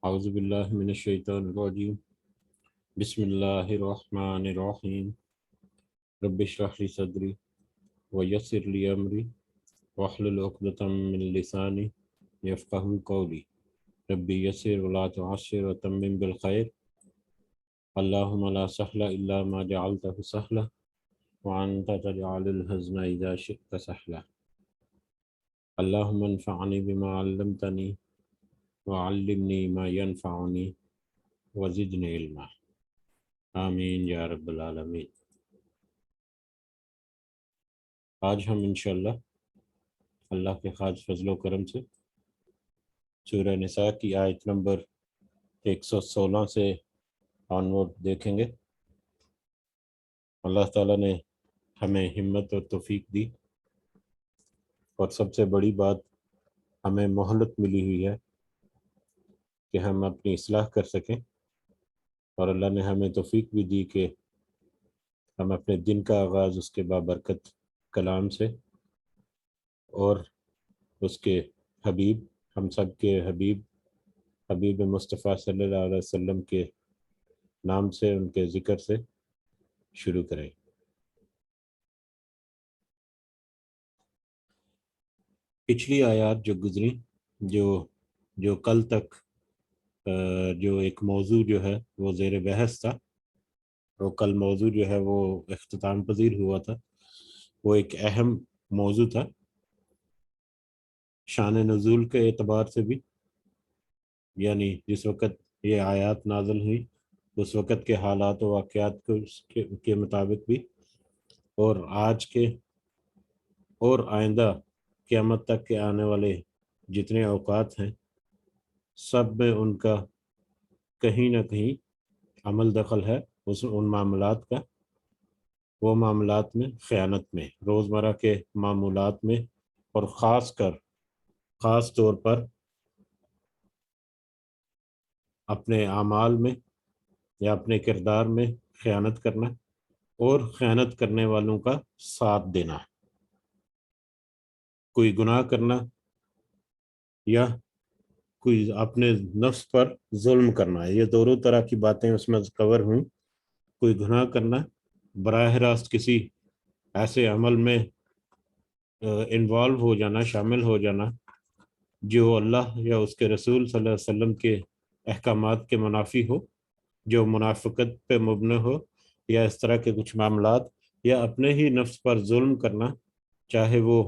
اعوذ باللہ من الشیطان الرجیم بسم اللہ الرحمن الرحیم رب اشرح لی صدری ویسر لی امری واحلل عقدۃ من لسانی یفقہوا قولی رب یسر ولا تعسر وتمم بالخیر اللہم لا سہل الا ما جعلتہ سہلا وانت تجعل الحزن اذا شئت سہلا اللہم انفعنی بما علمتنی وعلمنی ما ینفعنی وزدنی علما آمین یا رب العالمین۔ آج ہم انشاءاللہ اللہ کے خاص فضل و کرم سے سورہ نساء کی آیت نمبر 116 سے آنورڈ دیکھیں گے۔ اللہ تعالیٰ نے ہمیں ہمت اور توفیق دی، اور سب سے بڑی بات ہمیں مہلت ملی ہوئی ہے کہ ہم اپنی اصلاح کر سکیں، اور اللہ نے ہمیں توفیق بھی دی کہ ہم اپنے دن کا آغاز اس کے بابرکت کلام سے اور اس کے حبیب، ہم سب کے حبیب مصطفیٰ صلی اللہ علیہ وسلم کے نام سے، ان کے ذکر سے شروع کریں۔ پچھلی آیات جو گزری، جو کل تک جو ایک موضوع جو ہے وہ زیر بحث تھا، وہ کل موضوع جو ہے وہ اختتام پذیر ہوا تھا۔ وہ ایک اہم موضوع تھا شان نزول کے اعتبار سے بھی، یعنی جس وقت یہ آیات نازل ہوئی اس وقت کے حالات و واقعات کے مطابق بھی، اور آج کے اور آئندہ قیامت تک کے آنے والے جتنے اوقات ہیں سب میں ان کا کہیں نہ کہیں عمل دخل ہے ان معاملات کا، وہ معاملات میں خیانت میں، روزمرہ کے معمولات میں، اور خاص طور پر اپنے اعمال میں یا اپنے کردار میں خیانت کرنا، اور خیانت کرنے والوں کا ساتھ دینا، کوئی گناہ کرنا یا کوئی اپنے نفس پر ظلم کرنا، یہ دونوں طرح کی باتیں اس میں کور ہوں۔ کوئی گناہ کرنا، براہ راست کسی ایسے عمل میں انوالو ہو جانا، شامل ہو جانا جو اللہ یا اس کے رسول صلی اللہ علیہ وسلم کے احکامات کے منافی ہو، جو منافقت پہ مبنی ہو، یا اس طرح کے کچھ معاملات، یا اپنے ہی نفس پر ظلم کرنا، چاہے وہ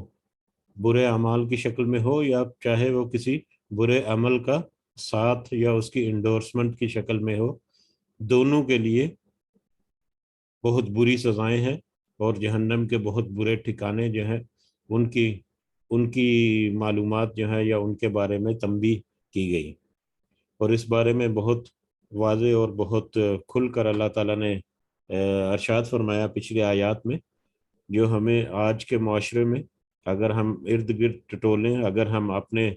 برے اعمال کی شکل میں ہو یا چاہے وہ کسی برے عمل کا ساتھ یا اس کی انڈورسمنٹ کی شکل میں ہو، دونوں کے لیے بہت بری سزائیں ہیں، اور جہنم کے بہت برے ٹھکانے جو ہیں ان کی معلومات جو ہیں یا ان کے بارے میں تنبیہ کی گئی، اور اس بارے میں بہت واضح اور بہت کھل کر اللہ تعالیٰ نے ارشاد فرمایا پچھلی آیات میں، جو ہمیں آج کے معاشرے میں اگر ہم ارد گرد ٹٹولیں، اگر ہم اپنے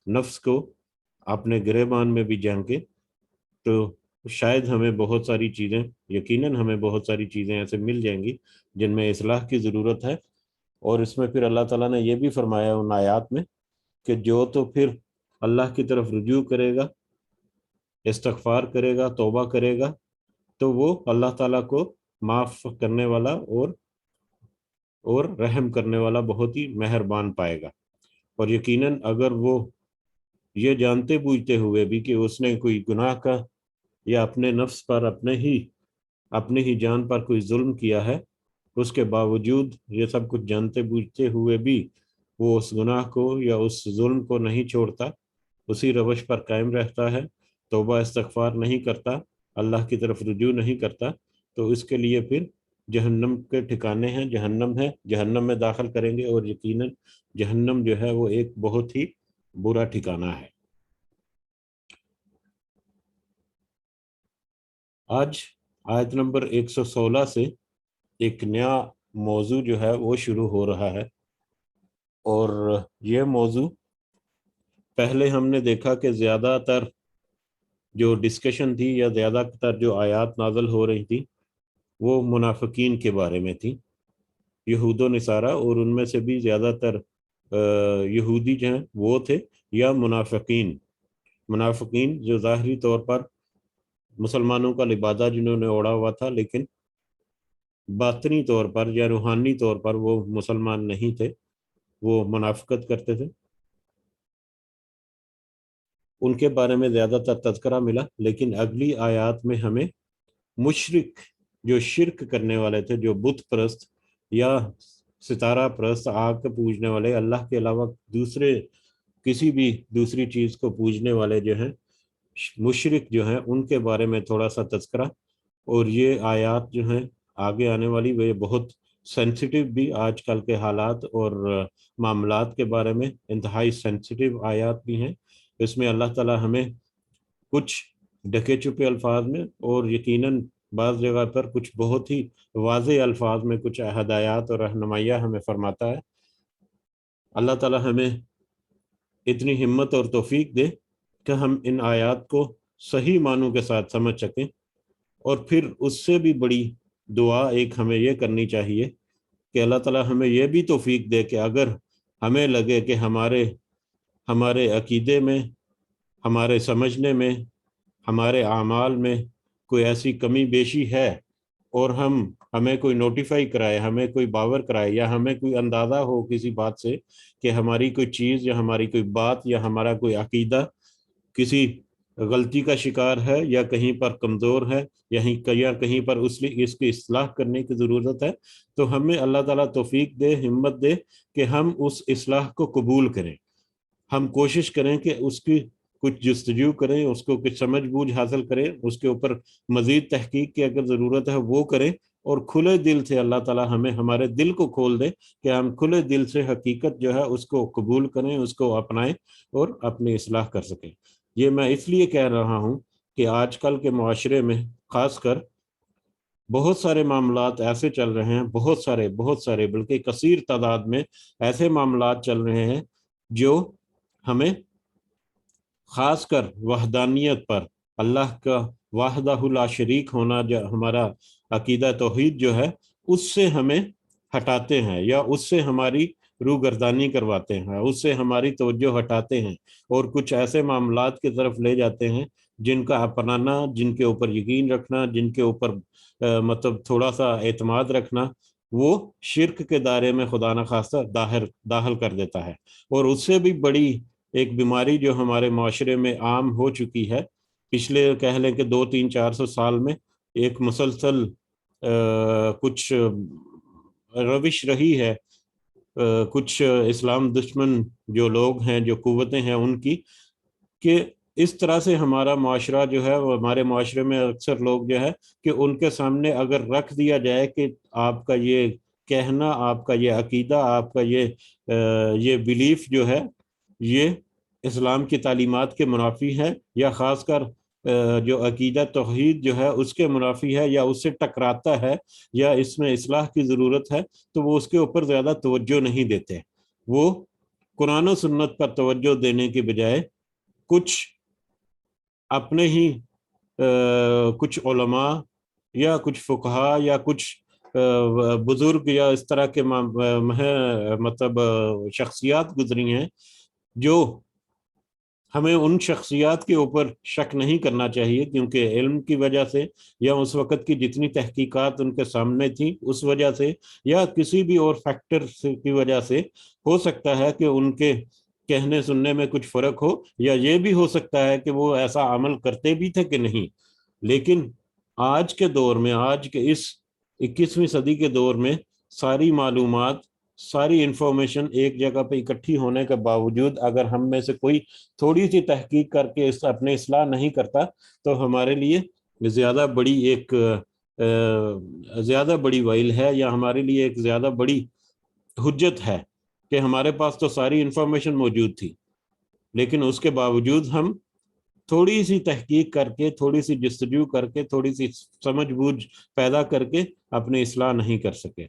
نفس کو اپنے گریبان میں بھی جھانکیں تو شاید ہمیں بہت ساری چیزیں، یقیناً ہمیں بہت ساری چیزیں ایسے مل جائیں گی جن میں اصلاح کی ضرورت ہے۔ اور اس میں پھر اللہ تعالیٰ نے یہ بھی فرمایا ان آیات میں کہ جو تو پھر اللہ کی طرف رجوع کرے گا، استغفار کرے گا، توبہ کرے گا، تو وہ اللہ تعالیٰ کو معاف کرنے والا اور رحم کرنے والا بہت ہی مہربان پائے گا۔ اور یقیناً اگر وہ یہ جانتے بوجھتے ہوئے بھی کہ اس نے کوئی گناہ کا یا اپنے نفس پر اپنی ہی جان پر کوئی ظلم کیا ہے، اس کے باوجود یہ سب کچھ جانتے بوجھتے ہوئے بھی وہ اس گناہ کو یا اس ظلم کو نہیں چھوڑتا، اسی روش پر قائم رہتا ہے، توبہ استغفار نہیں کرتا، اللہ کی طرف رجوع نہیں کرتا، تو اس کے لیے پھر جہنم کے ٹھکانے ہیں، جہنم ہے، جہنم میں داخل کریں گے، اور یقیناً جہنم جو ہے وہ ایک بہت ہی برا ٹھکانہ ہے۔ آج آیت نمبر 116 سے ایک نیا موضوع جو ہے وہ شروع ہو رہا ہے، اور یہ موضوع پہلے ہم نے دیکھا کہ زیادہ تر جو ڈسکشن تھی یا زیادہ تر جو آیات نازل ہو رہی تھی وہ منافقین کے بارے میں تھی، یہود و نصارہ، اور ان میں سے بھی زیادہ تر یہودی جو ہیں وہ تھے، یا منافقین جو ظاہری طور پر مسلمانوں کا لبادہ جنہوں نے اوڑا ہوا تھا، لیکن باطنی طور پر یا روحانی طور پر وہ مسلمان نہیں تھے، وہ منافقت کرتے تھے، ان کے بارے میں زیادہ تر تذکرہ ملا۔ لیکن اگلی آیات میں ہمیں مشرک، جو شرک کرنے والے تھے، جو بت پرست یا ستارہ پرست، آگ کے پوجنے والے، اللہ کے علاوہ کسی بھی دوسری چیز کو پوجنے والے جو ہیں، مشرک جو ہیں، ان کے بارے میں تھوڑا سا تذکرہ۔ اور یہ آیات جو ہیں آگے آنے والی، وہ بہت سینسٹیو بھی، آج کل کے حالات اور معاملات کے بارے میں انتہائی سینسٹیو آیات بھی ہیں۔ اس میں اللہ تعالی ہمیں کچھ ڈھکے چھپے الفاظ میں، اور یقیناً بعض جگہ پر کچھ بہت ہی واضح الفاظ میں کچھ ہدایات اور رہنمائیاں ہمیں فرماتا ہے۔ اللہ تعالی ہمیں اتنی ہمت اور توفیق دے کہ ہم ان آیات کو صحیح معنوں کے ساتھ سمجھ سکیں، اور پھر اس سے بھی بڑی دعا ایک ہمیں یہ کرنی چاہیے کہ اللہ تعالی ہمیں یہ بھی توفیق دے کہ اگر ہمیں لگے کہ ہمارے عقیدے میں، ہمارے سمجھنے میں، ہمارے اعمال میں کوئی ایسی کمی بیشی ہے، اور ہمیں کوئی نوٹیفائی کرائے، ہمیں کوئی باور کرائے، یا ہمیں کوئی اندازہ ہو کسی بات سے کہ ہماری کوئی چیز یا ہماری کوئی بات یا ہمارا کوئی عقیدہ کسی غلطی کا شکار ہے، یا کہیں پر کمزور ہے، یا کہیں پر اس کی اصلاح کرنے کی ضرورت ہے، تو ہمیں اللہ تعالیٰ توفیق دے، ہمت دے کہ ہم اس اصلاح کو قبول کریں۔ ہم کوشش کریں کہ اس کی کچھ جستجو کریں، اس کو کچھ سمجھ بوجھ حاصل کریں، اس کے اوپر مزید تحقیق کی اگر ضرورت ہے وہ کریں، اور کھلے دل سے اللہ تعالیٰ ہمیں ہمارے دل کو کھول دے کہ ہم کھلے دل سے حقیقت جو ہے اس کو قبول کریں، اس کو اپنائیں اور اپنی اصلاح کر سکیں۔ یہ میں اس لیے کہہ رہا ہوں کہ آج کل کے معاشرے میں خاص کر بہت سارے معاملات ایسے چل رہے ہیں، بہت سارے بلکہ کثیر تعداد میں ایسے معاملات چل رہے ہیں جو ہمیں خاص کر وحدانیت پر، اللہ کا وحدہ لا شریک ہونا، جو ہمارا عقیدہ توحید جو ہے، اس سے ہمیں ہٹاتے ہیں، یا اس سے ہماری روگردانی کرواتے ہیں، اس سے ہماری توجہ ہٹاتے ہیں، اور کچھ ایسے معاملات کی طرف لے جاتے ہیں جن کا اپنانا، جن کے اوپر یقین رکھنا، جن کے اوپر مطلب تھوڑا سا اعتماد رکھنا، وہ شرک کے دائرے میں خدا نخواستہ داخل کر دیتا ہے۔ اور اس سے بھی بڑی ایک بیماری جو ہمارے معاشرے میں عام ہو چکی ہے پچھلے کہہ لیں کہ 200-300-400 سال میں، ایک مسلسل کچھ روش رہی ہے کچھ اسلام دشمن جو لوگ ہیں، جو قوتیں ہیں ان کی، کہ اس طرح سے ہمارا معاشرہ جو ہے، ہمارے معاشرے میں اکثر لوگ جو ہے کہ ان کے سامنے اگر رکھ دیا جائے کہ آپ کا یہ کہنا، آپ کا یہ عقیدہ، آپ کا یہ بیلیف جو ہے، یہ اسلام کی تعلیمات کے منافی ہے، یا خاص کر جو عقیدہ توحید جو ہے اس کے منافی ہے، یا اس سے ٹکراتا ہے، یا اس میں اصلاح کی ضرورت ہے، تو وہ اس کے اوپر زیادہ توجہ نہیں دیتے۔ وہ قرآن و سنت پر توجہ دینے کے بجائے کچھ اپنے ہی کچھ علماء یا کچھ فقہا یا کچھ بزرگ یا اس طرح کے مطلب شخصیات گزری ہیں، جو ہمیں ان شخصیات کے اوپر شک نہیں کرنا چاہیے، کیونکہ علم کی وجہ سے، یا اس وقت کی جتنی تحقیقات ان کے سامنے تھیں اس وجہ سے، یا کسی بھی اور فیکٹر کی وجہ سے، ہو سکتا ہے کہ ان کے کہنے سننے میں کچھ فرق ہو، یا یہ بھی ہو سکتا ہے کہ وہ ایسا عمل کرتے بھی تھے کہ نہیں۔ لیکن آج کے دور میں، آج کے اس 21ویں صدی کے دور میں، ساری معلومات، ساری انفارمیشن ایک جگہ پہ اکٹھی ہونے کے باوجود اگر ہم میں سے کوئی تھوڑی سی تحقیق کر کے اپنے اصلاح نہیں کرتا، تو ہمارے لیے زیادہ بڑی ویل ہے، یا ہمارے لیے ایک زیادہ بڑی حجت ہے کہ ہمارے پاس تو ساری انفارمیشن موجود تھی، لیکن اس کے باوجود ہم تھوڑی سی تحقیق کر کے، تھوڑی سی جستجو کر کے، تھوڑی سی سمجھ بوجھ پیدا کر کے اپنی اصلاح نہیں کر سکے۔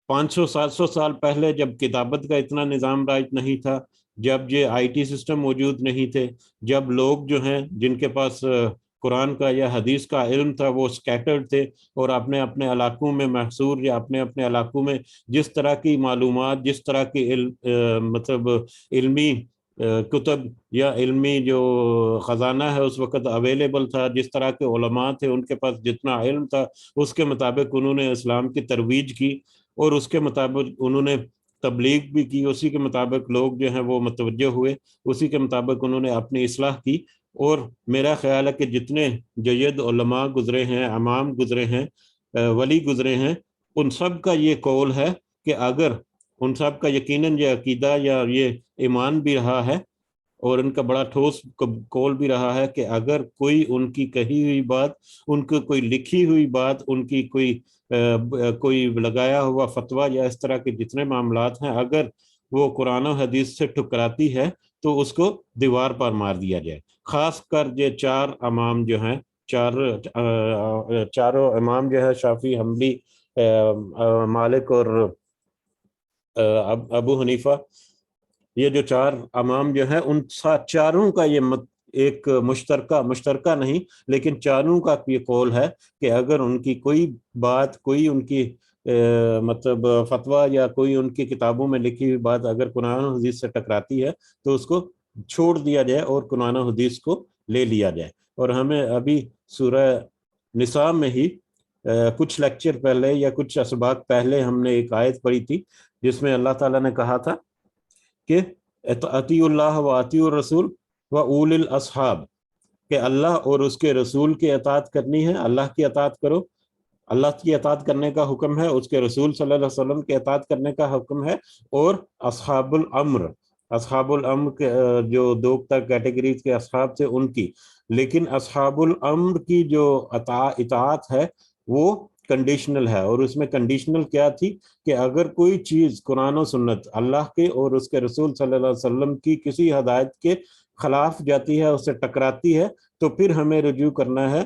500-700 سال پہلے جب کتابت کا اتنا نظام رائج نہیں تھا، جب یہ IT سسٹم موجود نہیں تھے، جب لوگ جو ہیں جن کے پاس قرآن کا یا حدیث کا علم تھا وہ سکیٹرڈ تھے، اور اپنے اپنے علاقوں میں محصور، یا اپنے اپنے علاقوں میں جس طرح کی معلومات، جس طرح کی مطلب علمی کتب یا علمی جو خزانہ ہے اس وقت اویلیبل تھا، جس طرح کے علماء تھے ان کے پاس جتنا علم تھا اس کے مطابق انہوں نے اسلام کی ترویج کی، اور اس کے مطابق انہوں نے تبلیغ بھی کی، اسی کے مطابق لوگ جو ہیں وہ متوجہ ہوئے، اسی کے مطابق انہوں نے اپنی اصلاح کی۔ اور میرا خیال ہے کہ جتنے جید علماء گزرے ہیں، امام گزرے ہیں، ولی گزرے ہیں، ان سب کا یہ قول ہے کہ اگر ان سب کا یقیناً یہ عقیدہ یا یہ ایمان بھی رہا ہے، اور ان کا بڑا ٹھوس قول بھی رہا ہے کہ اگر کوئی ان کی کہی ہوئی بات، ان کی کوئی لکھی ہوئی بات، ان کی کوئی لگایا ہوا فتویٰ یا اس طرح کے جتنے معاملات ہیں، اگر وہ قرآن و حدیث سے ٹکراتی ہے تو اس کو دیوار پر مار دیا جائے۔ خاص کر یہ چار امام جو ہیں، چاروں امام جو ہے، شافعی، حنبلی، مالک اور ابو حنیفہ، یہ جو چار امام جو ہیں ان چاروں کا یہ ایک مشترکہ نہیں لیکن چاروں کا یہ قول ہے کہ اگر ان کی کوئی بات، کوئی ان کی مطلب فتویٰ یا کوئی ان کی کتابوں میں لکھی ہوئی بات اگر قرآن و حدیث سے ٹکراتی ہے تو اس کو چھوڑ دیا جائے اور قرآن و حدیث کو لے لیا جائے۔ اور ہمیں ابھی سورہ نساء میں ہی کچھ لیکچر پہلے یا کچھ اسباق پہلے ہم نے ایک آیت پڑھی تھی جس میں اللہ تعالیٰ نے کہا تھا کہ اطیعوا اللہ و اطیعوا الرسول و اولی الاصحاب، کہ اللہ اور اس کے رسول کی اطاعت کرنی ہے، اللہ کی اطاعت کرو، اللہ کی اطاعت کرنے کا حکم ہے، اس کے رسول صلی اللہ علیہ وسلم کی اطاعت کرنے کا حکم ہے، اور اصحاب الامر کے جو دو کیٹیگریز کے اصحاب تھے ان کی، لیکن اصحاب الامر کی جو اطاعت ہے وہ کنڈیشنل ہے، اور اس میں کنڈیشنل کیا تھی کہ اگر کوئی چیز قرآن و سنت، اللہ کے اور اس کے رسول صلی اللہ علیہ وسلم کی کسی ہدایت کے خلاف جاتی ہے، اس سے ٹکراتی ہے، تو پھر ہمیں رجوع کرنا ہے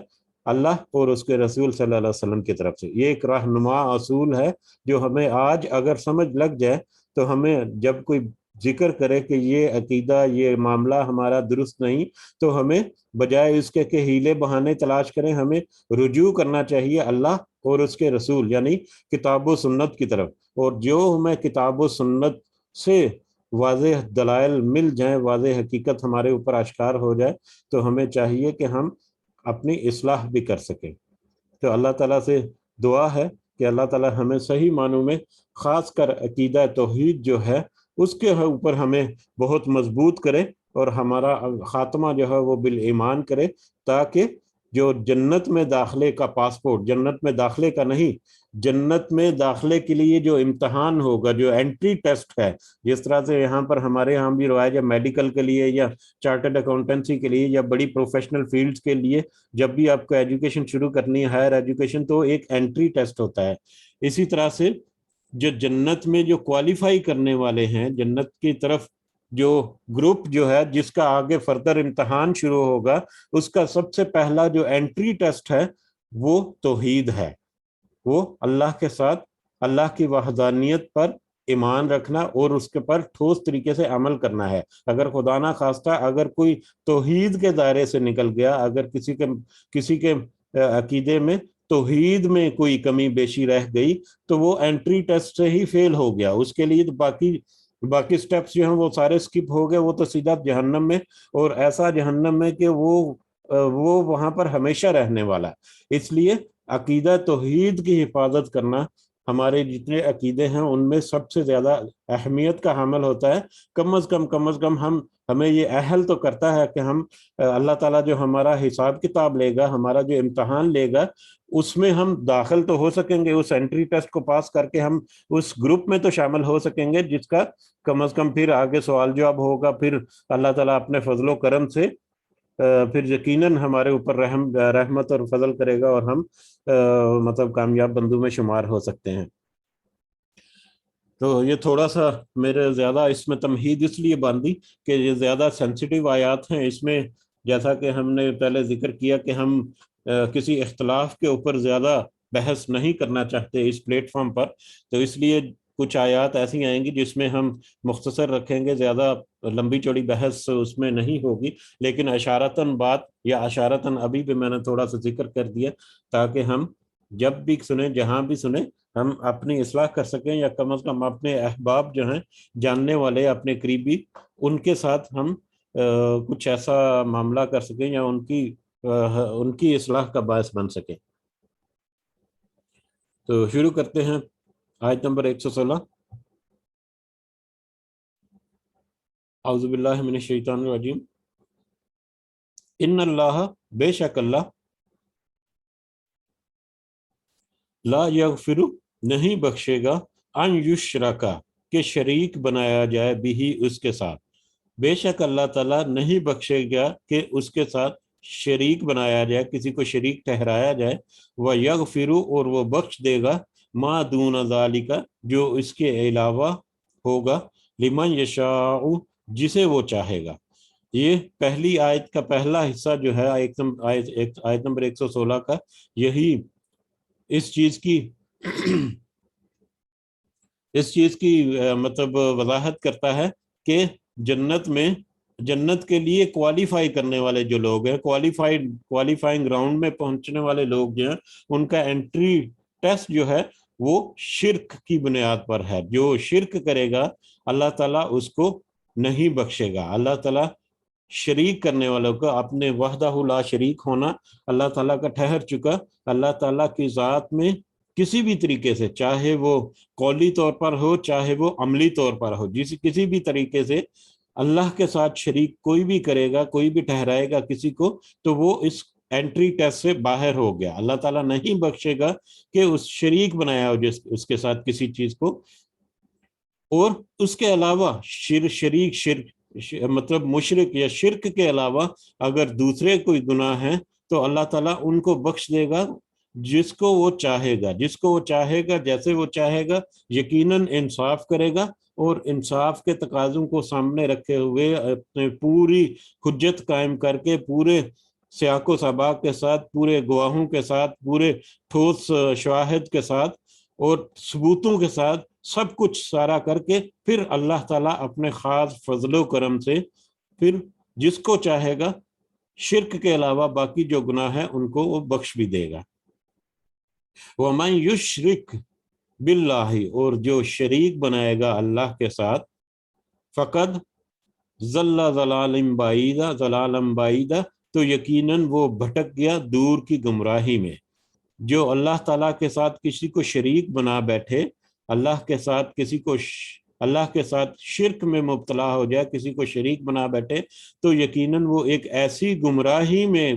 اللہ اور اس کے رسول صلی اللہ علیہ وسلم کی طرف سے۔ یہ ایک رہنما اصول ہے جو ہمیں آج اگر سمجھ لگ جائے تو ہمیں جب کوئی ذکر کرے کہ یہ عقیدہ، یہ معاملہ ہمارا درست نہیں، تو ہمیں بجائے اس کے کہ ہیلے بہانے تلاش کریں، ہمیں رجوع کرنا چاہیے اللہ اور اس کے رسول یعنی کتاب و سنت کی طرف۔ اور جو ہمیں کتاب و سنت سے واضح دلائل مل جائیں، واضح حقیقت ہمارے اوپر اشکار ہو جائے، تو ہمیں چاہیے کہ ہم اپنی اصلاح بھی کر سکیں۔ تو اللہ تعالیٰ سے دعا ہے کہ اللہ تعالیٰ ہمیں صحیح معنوں میں خاص کر عقیدہ توحید جو ہے اس کے اوپر ہمیں بہت مضبوط کرے، اور ہمارا خاتمہ جو ہے وہ بالایمان کرے، تاکہ جو جنت میں داخلے کا پاسپورٹ، جنت میں داخلے کا نہیں، جنت میں داخلے کے لیے جو امتحان ہوگا، جو انٹری ٹیسٹ ہے، جس طرح سے یہاں پر ہمارے یہاں بھی رواج ہے میڈیکل کے لیے یا چارٹرڈ اکاؤنٹنسی کے لیے یا بڑی پروفیشنل فیلڈز کے لیے، جب بھی آپ کو ایجوکیشن شروع کرنی ہے، ہائر ایجوکیشن، تو ایک انٹری ٹیسٹ ہوتا ہے۔ اسی طرح سے جو جنت میں جو کوالیفائی کرنے والے ہیں، جنت کی طرف جو گروپ جو ہے جس کا آگے فردر امتحان شروع ہوگا، اس کا سب سے پہلا جو انٹری ٹیسٹ ہے وہ توحید ہے، وہ اللہ کے ساتھ اللہ کی وحدانیت پر ایمان رکھنا اور اس کے پر ٹھوس طریقے سے عمل کرنا ہے۔ اگر خدا نہ خواستہ اگر کوئی توحید کے دائرے سے نکل گیا، اگر کسی کے عقیدے میں توحید میں کوئی کمی بیشی رہ گئی، تو وہ انٹری ٹیسٹ سے ہی فیل ہو گیا، اس کے لیے تو باقی سٹیپس جو ہیں وہ سارے سکپ ہو گئے، وہ تو سیدھا جہنم میں، اور ایسا جہنم میں کہ وہ وہاں پر ہمیشہ رہنے والا ہے۔ اس لیے عقیدہ توحید کی حفاظت کرنا ہمارے جتنے عقیدے ہیں ان میں سب سے زیادہ اہمیت کا حامل ہوتا ہے۔ کم از کم ہمیں یہ اہل تو کرتا ہے کہ ہم اللہ تعالیٰ جو ہمارا حساب کتاب لے گا، ہمارا جو امتحان لے گا، اس میں ہم داخل تو ہو سکیں گے، اس انٹری ٹیسٹ کو پاس کر کے ہم اس گروپ میں تو شامل ہو سکیں گے جس کا کم از کم پھر آگے سوال جواب ہوگا، پھر اللہ تعالیٰ اپنے فضل و کرم سے پھر یقیناً ہمارے اوپر رحمت اور فضل کرے گا، اور ہم مطلب کامیاب بندوں میں شمار ہو سکتے ہیں۔ تو یہ تھوڑا سا میرے زیادہ اس میں تمہید اس لیے باندھی کہ یہ زیادہ سینسیٹیو آیات ہیں، اس میں جیسا کہ ہم نے پہلے ذکر کیا کہ ہم کسی اختلاف کے اوپر زیادہ بحث نہیں کرنا چاہتے اس پلیٹ فارم پر، تو اس لیے کچھ آیات ایسی آئیں گی جس میں ہم مختصر رکھیں گے، زیادہ لمبی چوڑی بحث اس میں نہیں ہوگی، لیکن اشارتاً بات یا اشارتاً ابھی بھی میں نے تھوڑا سا ذکر کر دیا تاکہ ہم جب بھی سنیں، جہاں بھی سنیں، ہم اپنی اصلاح کر سکیں، یا کم از کم اپنے احباب جو ہیں، جاننے والے اپنے قریبی، ان کے ساتھ ہم کچھ ایسا معاملہ کر سکیں یا ان کی اصلاح کا باعث بن سکیں۔ تو شروع کرتے ہیں آیت نمبر 116۔ اعوذ باللہ من الشیطان الرجیم۔ ان اللہ، بے شک اللہ، لا یغفر، نہیں بخشے گا، ان یشرکا، کہ شریک بنایا جائے بھی اس کے ساتھ، بے شک اللہ تعالیٰ نہیں بخشے گا کہ اس کے ساتھ شریک بنایا جائے، کسی کو شریک ٹھہرایا جائے، وَيَغْفِرُ، اور وہ بخش دے گا، مَا دُونَ ذَلِكَ، جو اس کے علاوہ ہوگا، لِمَنْ يَشَاءُ، جسے وہ چاہے گا۔ یہ پہلی آیت کا پہلا حصہ جو ہے آیت نمبر 116 کا، یہی اس چیز کی مطلب وضاحت کرتا ہے کہ جنت کے لیے کوالیفائی کرنے والے جو لوگ ہیں، کوالیفائنگ راؤنڈ میں پہنچنے والے لوگ جو ہیں، ان کا انٹری ٹیسٹ جو ہے وہ شرک کی بنیاد پر ہے۔ جو شرک کرے گا اللہ تعالیٰ اس کو نہیں بخشے گا۔ اللہ تعالیٰ شریک کرنے والوں کو، اپنے وحدہ لا شریک ہونا اللہ تعالیٰ کا ٹھہر چکا، اللہ تعالیٰ کی ذات میں کسی بھی طریقے سے، چاہے وہ قولی طور پر ہو، چاہے وہ عملی طور پر ہو، کسی بھی طریقے سے اللہ کے ساتھ شریک کوئی بھی کرے گا، کوئی بھی ٹھہرائے گا کسی کو، تو وہ اس انٹری ٹیسٹ سے باہر ہو گیا۔ اللہ تعالیٰ نہیں بخشے گا کہ اس شریک بنایا ہو اس کے ساتھ کسی چیز کو، اور اس کے علاوہ مطلب مشرک یا شرک کے علاوہ اگر دوسرے کوئی گناہ ہیں تو اللہ تعالیٰ ان کو بخش دے گا جس کو وہ چاہے گا، جیسے وہ چاہے گا، یقیناً انصاف کرے گا، اور انصاف کے تقاضوں کو سامنے رکھے ہوئے، اپنے پوری حجت قائم کر کے، پورے سیاق و سباق کے ساتھ، پورے گواہوں کے ساتھ، پورے ٹھوس شواہد کے ساتھ اور ثبوتوں کے ساتھ، سب کچھ سارا کر کے، پھر اللہ تعالیٰ اپنے خاص فضل و کرم سے پھر جس کو چاہے گا، شرک کے علاوہ باقی جو گناہ ہے ان کو وہ بخش بھی دے گا۔ وَمَن يُشْرِكْ بِاللَّهِ، اور جو شریک بنائے گا اللہ کے ساتھ، فقد ضل ضلالا بعیدا، تو یقیناً وہ بھٹک گیا دور کی گمراہی میں۔ جو اللہ تعالیٰ کے ساتھ کسی کو شریک بنا بیٹھے، اللہ کے ساتھ شرک میں مبتلا ہو جائے، کسی کو شریک بنا بیٹھے، تو یقیناً وہ ایک ایسی گمراہی میں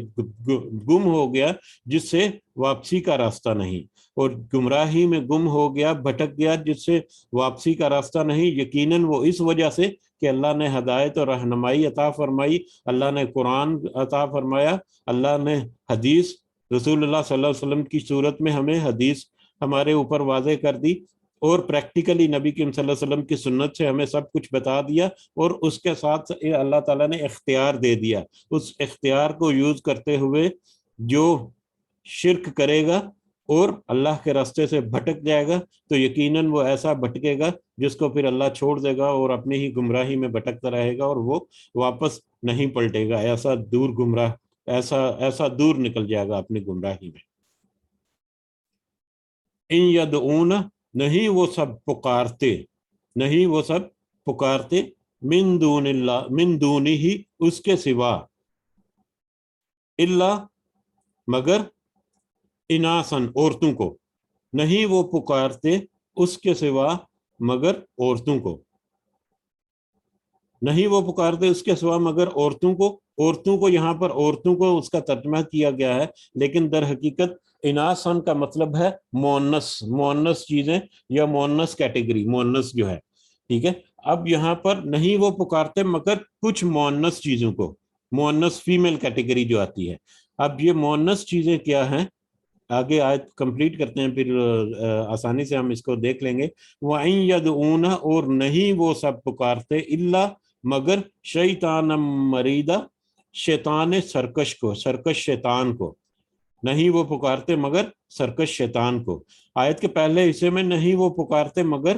گم ہو گیا جس سے واپسی کا راستہ نہیں، اور گمراہی میں گم ہو گیا، بھٹک گیا، جس سے واپسی کا راستہ نہیں، یقیناً وہ اس وجہ سے کہ اللہ نے ہدایت اور رہنمائی عطا فرمائی، اللہ نے قرآن عطا فرمایا، اللہ نے حدیث، رسول اللہ صلی اللہ علیہ وسلم کی صورت میں ہمیں حدیث ہمارے اوپر واضح کر دی، اور پریکٹیکلی نبی کریم صلی اللہ علیہ وسلم کی سنت سے ہمیں سب کچھ بتا دیا، اور اس کے ساتھ اللہ تعالیٰ نے اختیار دے دیا۔ اس اختیار کو یوز کرتے ہوئے جو شرک کرے گا اور اللہ کے راستے سے بھٹک جائے گا، تو یقیناً وہ ایسا بھٹکے گا جس کو پھر اللہ چھوڑ دے گا اور اپنی ہی گمراہی میں بھٹکتا رہے گا، اور وہ واپس نہیں پلٹے گا، ایسا دور نکل جائے گا اپنی گمراہی میں۔ ان یدعون، نہیں وہ سب پکارتے، من دون اللہ، من دونہ، اس کے سوا، الا، مگر، اناسن، عورتوں کو، نہیں وہ پکارتے اس کے سوا مگر عورتوں کو، نہیں وہ پکارتے اس کے سوا مگر عورتوں کو یہاں پر عورتوں کو اس کا ترجمہ کیا گیا ہے، لیکن در حقیقت اناسن کا مطلب ہے مؤنث چیزیں یا مؤنث کیٹیگری، مؤنث جو ہے، ٹھیک ہے۔ اب یہاں پر نہیں وہ پکارتے مگر کچھ مؤنث چیزوں کو، مؤنث فیمیل کیٹیگری جو آتی ہے۔ اب یہ مؤنث چیزیں کیا ہیں، آگے آیت کمپلیٹ کرتے ہیں، پھر آسانی سے ہم اس کو دیکھ لیں گے۔ وَإِن يَدْعُونَ، اور نہیں وہ سب پکارتے، الا، مگر، شیطان مریدا، شیطان سرکش شیطان کو، نہیں وہ پکارتے مگر سرکش شیطان کو۔ آیت کے پہلے حصے میں نہیں وہ پکارتے مگر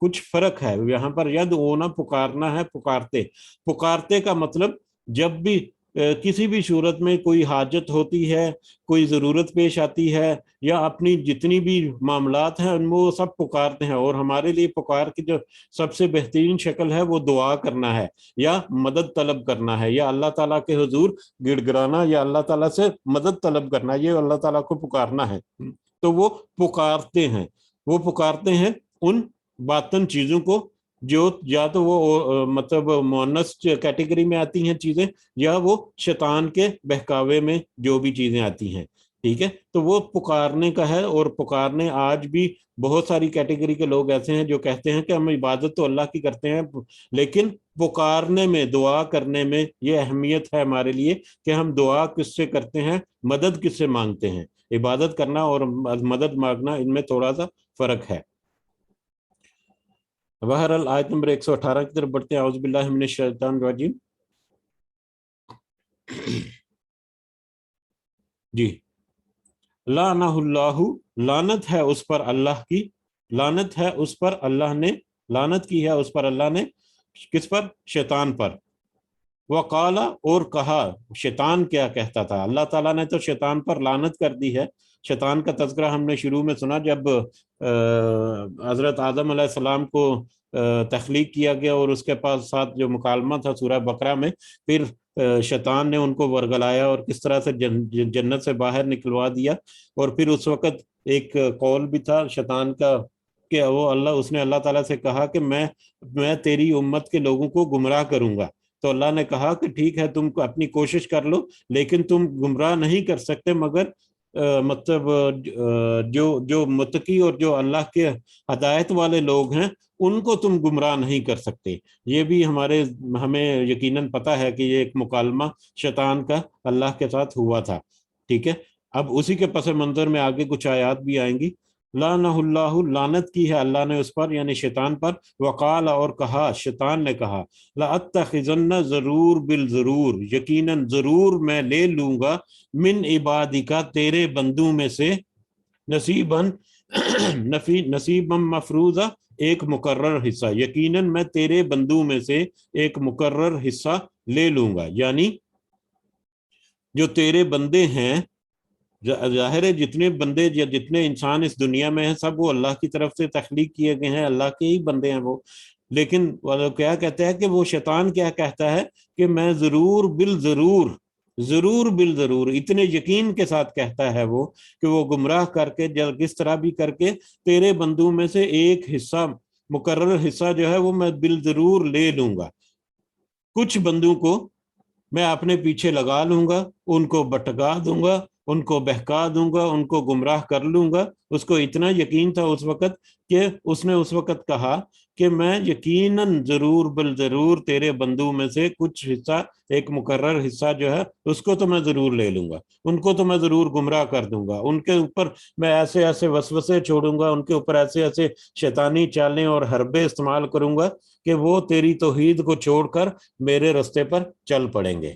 کچھ فرق ہے یہاں پر. یدعونا پکارنا ہے, پکارتے. پکارتے کا مطلب جب بھی کسی بھی صورت میں کوئی حاجت ہوتی ہے, کوئی ضرورت پیش آتی ہے, یا اپنی جتنی بھی معاملات ہیں ان میں وہ سب پکارتے ہیں. اور ہمارے لیے پکار کی جو سب سے بہترین شکل ہے وہ دعا کرنا ہے یا مدد طلب کرنا ہے, یا اللہ تعالیٰ کے حضور گڑ گڑانا, یا اللہ تعالیٰ سے مدد طلب کرنا, یہ اللہ تعالیٰ کو پکارنا ہے. تو وہ پکارتے ہیں, وہ پکارتے ہیں ان باطن چیزوں کو جو یا تو وہ مطلب مؤنث کیٹیگری میں آتی ہیں چیزیں, یا وہ شیطان کے بہکاوے میں جو بھی چیزیں آتی ہیں. ٹھیک ہے, تو وہ پکارنے کا ہے. اور پکارنے آج بھی بہت ساری کیٹیگری کے لوگ ایسے ہیں جو کہتے ہیں کہ ہم عبادت تو اللہ کی کرتے ہیں, لیکن پکارنے میں, دعا کرنے میں یہ اہمیت ہے ہمارے لیے کہ ہم دعا کس سے کرتے ہیں, مدد کس سے مانگتے ہیں. عبادت کرنا اور مدد مانگنا ان میں تھوڑا سا فرق ہے. بہرحال آیت نمبر 118 کی طرف بڑھتے ہیں. اعوذ باللہ من الشیطان الرجیم. جی, لعنہ اللہ, لعنت ہے اس پر اللہ کی, لعنت ہے اس پر اللہ نے, لعنت کی ہے اس پر اللہ نے. کس پر؟ شیطان پر. وقال, اور کہا. شیطان کیا کہتا تھا؟ اللہ تعالیٰ نے تو شیطان پر لعنت کر دی ہے. شیطان کا تذکرہ ہم نے شروع میں سنا جب حضرت آدم علیہ السلام کو تخلیق کیا گیا اور اس کے پاس ساتھ جو مکالمہ تھا سورہ بقرہ میں, پھر شیطان نے ان کو ورگلایا اور کس طرح سے جنت سے باہر نکلوا دیا. اور پھر اس وقت ایک قول بھی تھا شیطان کا کہ وہ اس نے اللہ تعالیٰ سے کہا کہ میں تیری امت کے لوگوں کو گمراہ کروں گا. تو اللہ نے کہا کہ ٹھیک ہے, تم اپنی کوشش کر لو, لیکن تم گمراہ نہیں کر سکتے, مگر مطلب جو متقی اور جو اللہ کے ہدایت والے لوگ ہیں ان کو تم گمراہ نہیں کر سکتے. یہ بھی ہمیں یقیناً پتہ ہے کہ یہ ایک مکالمہ شیطان کا اللہ کے ساتھ ہوا تھا. ٹھیک ہے, اب اسی کے پس منظر میں آگے کچھ آیات بھی آئیں گی. لعنہ اللہ, لعنت کی ہے اللہ نے اس پر یعنی شیطان پر. وقال, اور کہا, شیطان نے کہا, لأتخذن, ضرور بالضرور, یقیناً ضرور میں لے لوں گا, من عبادکا, تیرے بندوں میں سے, نصیباً نصیباً مفروضہ, ایک مقرر حصہ, یقیناً میں تیرے بندوں میں سے ایک مقرر حصہ لے لوں گا. یعنی جو تیرے بندے ہیں, ظاہر ہے جتنے بندے یا جتنے انسان اس دنیا میں ہیں سب وہ اللہ کی طرف سے تخلیق کیے گئے ہیں, اللہ کے ہی بندے ہیں وہ. لیکن وہ کیا کہتا ہے کہ وہ شیطان کیا کہتا ہے کہ میں ضرور بالضرور, ضرور بالضرور, اتنے یقین کے ساتھ کہتا ہے وہ کہ وہ گمراہ کر کے کس طرح بھی کر کے تیرے بندوں میں سے ایک حصہ, مقرر حصہ جو ہے وہ میں بالضرور لے لوں گا. کچھ بندوں کو میں اپنے پیچھے لگا لوں گا, ان کو بٹکا دوں گا, ان کو بہکا دوں گا, ان کو گمراہ کر لوں گا. اس کو اتنا یقین تھا اس وقت کہ اس نے اس وقت کہا کہ میں یقیناً ضرور بالضرور تیرے بندوں میں سے کچھ حصہ, ایک مقرر حصہ جو ہے اس کو تو میں ضرور لے لوں گا, ان کو تو میں ضرور گمراہ کر دوں گا, ان کے اوپر میں ایسے ایسے وسوسے چھوڑوں گا, ان کے اوپر ایسے ایسے شیطانی چالیں اور حربے استعمال کروں گا کہ وہ تیری توحید کو چھوڑ کر میرے رستے پر چل پڑیں گے.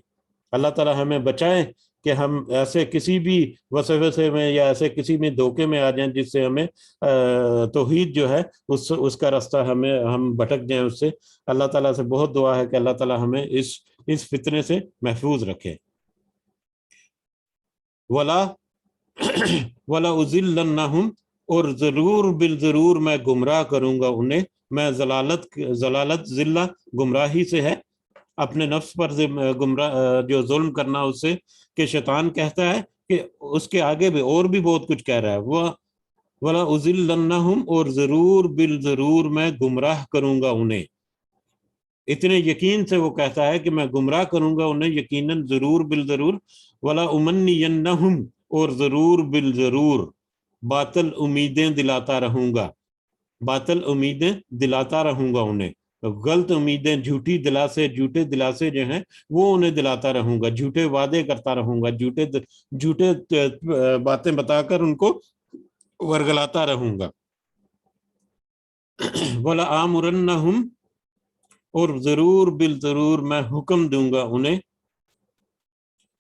اللہ تعالیٰ ہمیں بچائیں کہ ہم ایسے کسی بھی وسوسے میں یا ایسے کسی بھی دھوکے میں آ جائیں جس سے ہمیں توحید جو ہے اس کا راستہ ہم بھٹک جائیں اس سے. اللہ تعالیٰ سے بہت دعا ہے کہ اللہ تعالیٰ ہمیں اس فتنے سے محفوظ رکھے. وَلَا أُضِلَّنَّهُمْ, اور ضرور بالضرور میں گمراہ کروں گا انہیں. میں ضلالت ذلہ گمراہی سے ہے, اپنے نفس پر گمراہ جو ظلم کرنا اس سے, کہ شیطان کہتا ہے کہ اس کے آگے بھی اور بھی بہت کچھ کہہ رہا ہے. وَلَا أُضِلَّنَّهُمْ, اور ضرور بالضرور میں گمراہ کروں گا انہیں. اتنے یقین سے وہ کہتا ہے کہ میں گمراہ کروں گا انہیں یقیناً ضرور بالضرور. وَلَا أُمَنِّيَنَّهُمْ, اور ضرور بالضرور باطل امیدیں دلاتا رہوں گا, باطل امیدیں دلاتا رہوں گا انہیں. غلط امیدیں, جھوٹے دلاسے جو ہیں وہ انہیں دلاتا رہوں گا, جھوٹے وعدے کرتا رہوں گا, جھوٹے باتیں بتا کر ان کو ورگلاتا رہوں گا. وَلَآمُرَنَّهُمْ, اور ضرور بالضرور میں حکم دوں گا انہیں,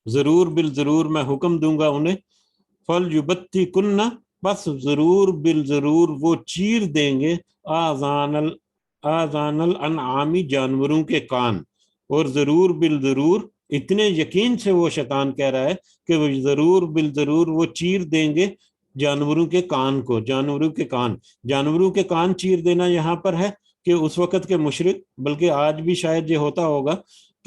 ضرور بالضرور میں حکم دوں گا انہیں. فَلْيُبَتِّكُنَّ, بس ضرور بالضرور وہ چیر دیں گے آذان الانعامی جانوروں کے کان، اور ضرور بالضرور اتنے یقین سے وہ شیطان کہہ رہا ہے کہ وہ ضرور بالضرور وہ چیر دیں گے جانوروں کے کان کو، جانوروں کے کان چیر دینا یہاں پر ہے کہ اس وقت کے مشرک، بلکہ آج بھی شاید یہ ہوتا ہوگا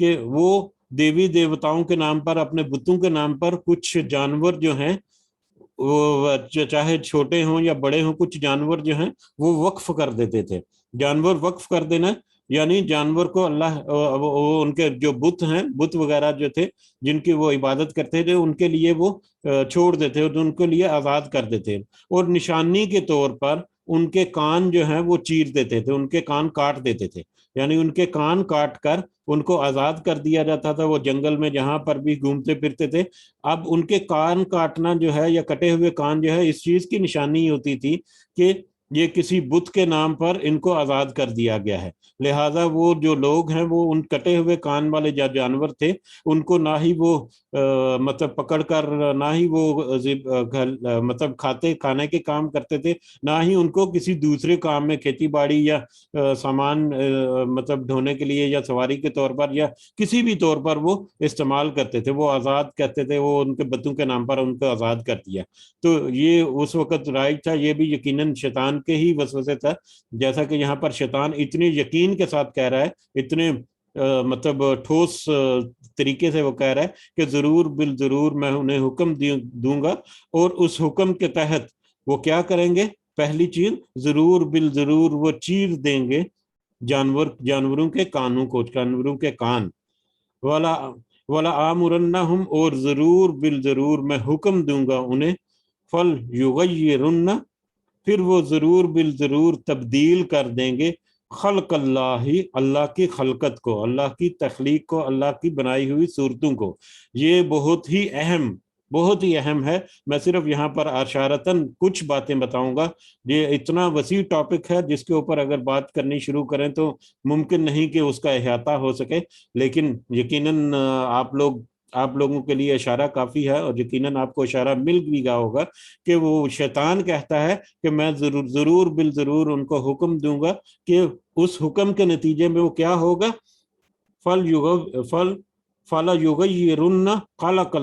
کہ وہ دیوی دیوتاؤں کے نام پر، اپنے بتوں کے نام پر کچھ جانور جو ہیں وہ چاہے چھوٹے ہوں یا بڑے ہوں، کچھ جانور جو ہیں وہ وقف کر دیتے تھے۔ جانور وقف کر دینا یعنی جانور کو اللہ وہ ان کے جو بت ہیں، بت وغیرہ جو تھے جن کی وہ عبادت کرتے تھے، ان کے لیے وہ چھوڑ دیتے، ان کے لیے آزاد کر دیتے، اور نشانی کے طور پر ان کے کان جو ہیں وہ چیر دیتے تھے، ان کے کان کاٹ دیتے تھے، یعنی ان کے کان کاٹ کر ان کو آزاد کر دیا جاتا تھا۔ وہ جنگل میں جہاں پر بھی گھومتے پھرتے تھے، اب ان کے کان کاٹنا جو ہے یا کٹے ہوئے کان جو ہے اس چیز کی نشانی ہوتی تھی کہ یہ کسی بت کے نام پر ان کو آزاد کر دیا گیا ہے، لہٰذا وہ جو لوگ ہیں وہ ان کٹے ہوئے کان والے جانور تھے ان کو نہ ہی وہ مطلب پکڑ کر، نہ ہی وہ مطلب کھانے کے کام کرتے تھے، نہ ہی ان کو کسی دوسرے کام میں کھیتی باڑی یا سامان مطلب ڈھونے کے لیے یا سواری کے طور پر یا کسی بھی طور پر وہ استعمال کرتے تھے۔ وہ آزاد کہتے تھے، وہ ان کے بتوں کے نام پر ان کو آزاد کر دیا۔ تو یہ اس وقت رائج تھا، یہ بھی یقیناً شیطان کے ہی وسوسے تھا، جیسا کہ یہاں پر شیطان اتنے یقین کے ساتھ کہہ رہا ہے، اتنے مطلب ٹھوس طریقے سے وہ کہہ رہا ہے کہ ضرور بالضرور میں انہیں حکم دوں گا، اور اس حکم کے تحت وہ کیا کریں گے؟ پہلی چیز ضرور بالضرور وہ چیر دیں گے جانوروں کے کانوں کو، جانوروں کے کان۔ وَلَا آمُرَنَّهُمْ، اور ضرور بالضرور میں حکم دوں گا انہیں، فَلْيُغَيِّرُنَّ، پھر وہ ضرور بالضرور تبدیل کر دیں گے، خلق اللہ کی خلقت کو، اللہ کی تخلیق کو، اللہ کی بنائی ہوئی صورتوں کو۔ یہ بہت ہی اہم ہے۔ میں صرف یہاں پر اشارتاً کچھ باتیں بتاؤں گا، یہ اتنا وسیع ٹاپک ہے جس کے اوپر اگر بات کرنی شروع کریں تو ممکن نہیں کہ اس کا احاطہ ہو سکے، لیکن یقیناً آپ لوگوں کے لیے اشارہ کافی ہے، اور یقیناً آپ کو اشارہ مل بھی گیا ہوگا کہ وہ شیطان کہتا ہے کہ میں ضرور بالضرور ان کو حکم دوں گا کہ اس حکم کے نتیجے میں وہ کیا ہوگا؟ فَلَيُغَيِّرُنَّ خَلْقَ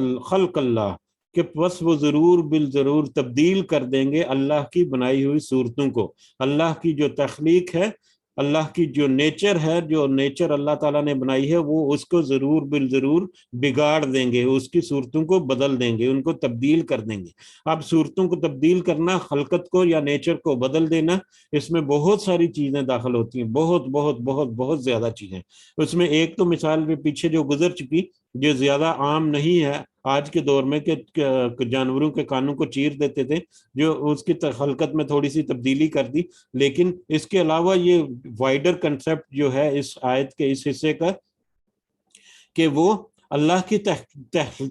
اللَّهِ، کہ بس وہ ضرور بالضرور تبدیل کر دیں گے اللہ کی بنائی ہوئی صورتوں کو، اللہ کی جو تخلیق ہے، اللہ کی جو نیچر ہے، جو نیچر اللہ تعالیٰ نے بنائی ہے، وہ اس کو ضرور بالضرور بگاڑ دیں گے، اس کی صورتوں کو بدل دیں گے، ان کو تبدیل کر دیں گے۔ اب صورتوں کو تبدیل کرنا، خلقت کو یا نیچر کو بدل دینا، اس میں بہت ساری چیزیں داخل ہوتی ہیں، بہت بہت بہت بہت زیادہ چیزیں۔ اس میں ایک تو مثال میں پیچھے جو گزر چکی، جو زیادہ عام نہیں ہے آج کے دور میں، کہ جانوروں کے کانوں کو چیر دیتے تھے، جو اس کی خلقت میں تھوڑی سی تبدیلی کر دی، لیکن اس کے علاوہ یہ وائڈر کنسپٹ جو ہے اس آیت کے اس حصے کا، کہ وہ اللہ کی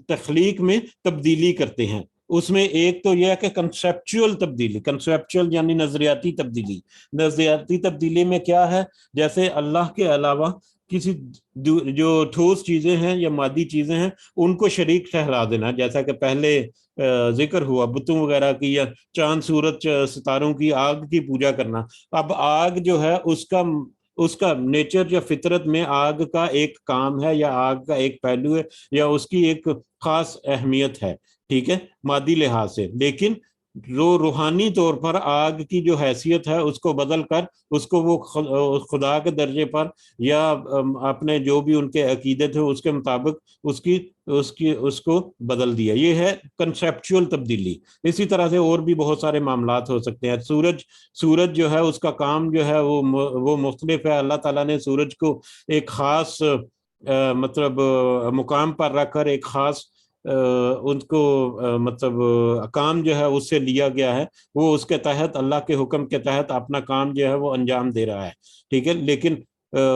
تخلیق میں تبدیلی کرتے ہیں۔ اس میں ایک تو یہ ہے کہ کنسیپچول تبدیلی، کنسیپچول یعنی نظریاتی تبدیلی۔ نظریاتی تبدیلی میں کیا ہے؟ جیسے اللہ کے علاوہ کسی جو ٹھوس چیزیں ہیں یا مادی چیزیں ہیں ان کو شریک ٹھہرا دینا، جیسا کہ پہلے ذکر ہوا بتوں وغیرہ کی، یا چاند سورج ستاروں کی، آگ کی پوجا کرنا۔ اب آگ جو ہے اس کا نیچر یا فطرت میں آگ کا ایک کام ہے، یا آگ کا ایک پہلو ہے، یا اس کی ایک خاص اہمیت ہے، ٹھیک ہے، مادی لحاظ سے، لیکن روحانی طور پر آگ کی جو حیثیت ہے اس کو بدل کر اس کو وہ خدا کے درجے پر یا اپنے جو بھی ان کے عقیدے تھے اس کے مطابق اس کو بدل دیا۔ یہ ہے کنسیپچول تبدیلی۔ اسی طرح سے اور بھی بہت سارے معاملات ہو سکتے ہیں۔ سورج جو ہے اس کا کام جو ہے وہ مختلف ہے۔ اللہ تعالیٰ نے سورج کو ایک خاص مطلب مقام پر رکھ کر ایک خاص ان کو مطلب کام جو ہے اس سے لیا گیا ہے، وہ اس کے تحت، اللہ کے حکم کے تحت اپنا کام جو ہے وہ انجام دے رہا ہے، ٹھیک ہے، لیکن